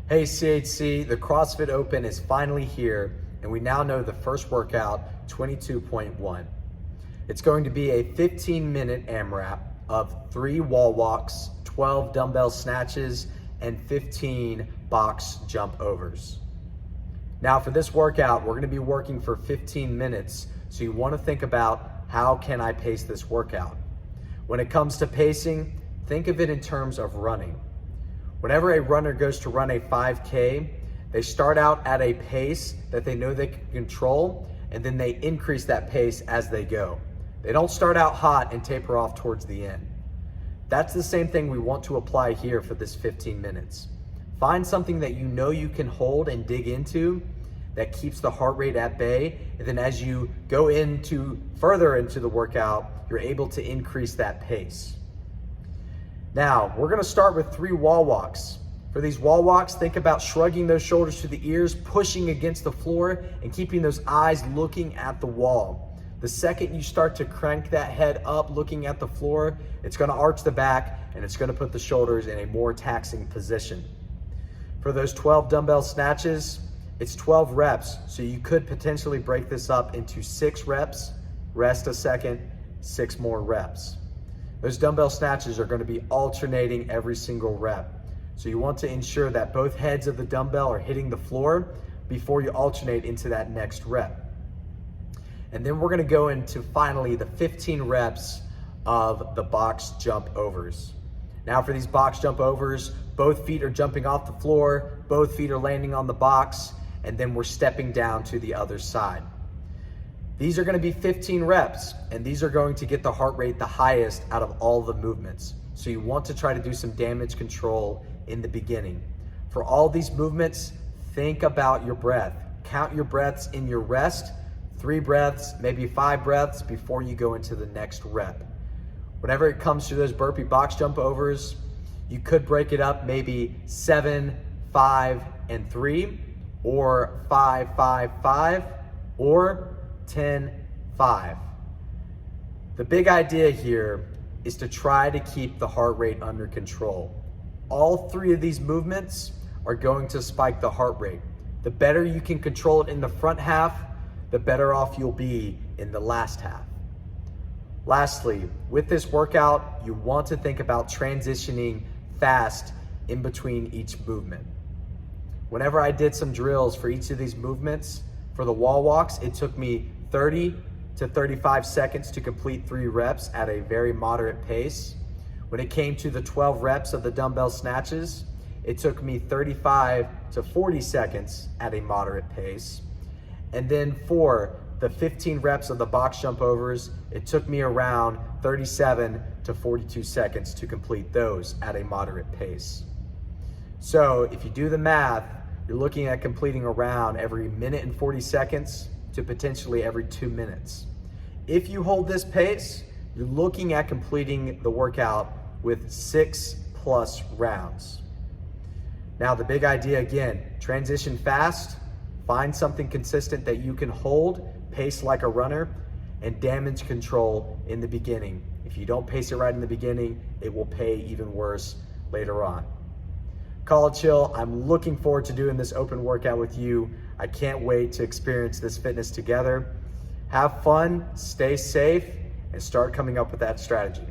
Hey CHC, the CrossFit Open is finally here, and we now know the first workout, 22.1. It's going to be a 15-minute AMRAP of 3 wall walks, 12 dumbbell snatches, and 15 box jump overs. Now for this workout, we're gonna be working for 15 minutes, so you wanna think about how can I pace this workout? When it comes to pacing, think of it in terms of running. Whenever a runner goes to run a 5K, they start out at a pace that they know they can control, and then they increase that pace as they go. They don't start out hot and taper off towards the end. That's the same thing we want to apply here for this 15 minutes. Find something that you know you can hold and dig into that keeps the heart rate at bay, and then as you go further into the workout, you're able to increase that pace. Now, we're gonna start with 3 wall walks. For these wall walks, think about shrugging those shoulders to the ears, pushing against the floor, and keeping those eyes looking at the wall. The second you start to crank that head up, looking at the floor, it's gonna arch the back, and it's gonna put the shoulders in a more taxing position. For those 12 dumbbell snatches, it's 12 reps, so you could potentially break this up into 6 reps, rest a second, 6 more reps. Those dumbbell snatches are going to be alternating every single rep. So you want to ensure that both heads of the dumbbell are hitting the floor before you alternate into that next rep. And then we're going to go into finally the 15 reps of the box jump overs. Now for these box jump overs, both feet are jumping off the floor, both feet are landing on the box, and then we're stepping down to the other side. These are gonna be 15 reps, and these are going to get the heart rate the highest out of all the movements. So you want to try to do some damage control in the beginning. For all these movements, think about your breath. Count your breaths in your rest, 3 breaths, maybe 5 breaths before you go into the next rep. Whenever it comes to those burpee box jump overs, you could break it up maybe 7, 5, and 3, or 5, 5, 5, or 10, 5. The big idea here is to try to keep the heart rate under control. All 3 of these movements are going to spike the heart rate. The better you can control it in the front half, the better off you'll be in the last half. Lastly, with this workout, you want to think about transitioning fast in between each movement. Whenever I did some drills for each of these movements, for the wall walks, it took me 30 to 35 seconds to complete 3 reps at a very moderate pace. When it came to the 12 reps of the dumbbell snatches, it took me 35 to 40 seconds at a moderate pace. And then for the 15 reps of the box jump overs, it took me around 37 to 42 seconds to complete those at a moderate pace. So if you do the math, you're looking at completing around every minute and 40 seconds to potentially every 2 minutes. If you hold this pace, you're looking at completing the workout with 6+ rounds. Now the big idea again, transition fast, find something consistent that you can hold, pace like a runner, and damage control in the beginning. If you don't pace it right in the beginning, it will pay even worse later on. Call it chill. I'm looking forward to doing this open workout with you. I can't wait to experience this fitness together. Have fun, stay safe, and start coming up with that strategy.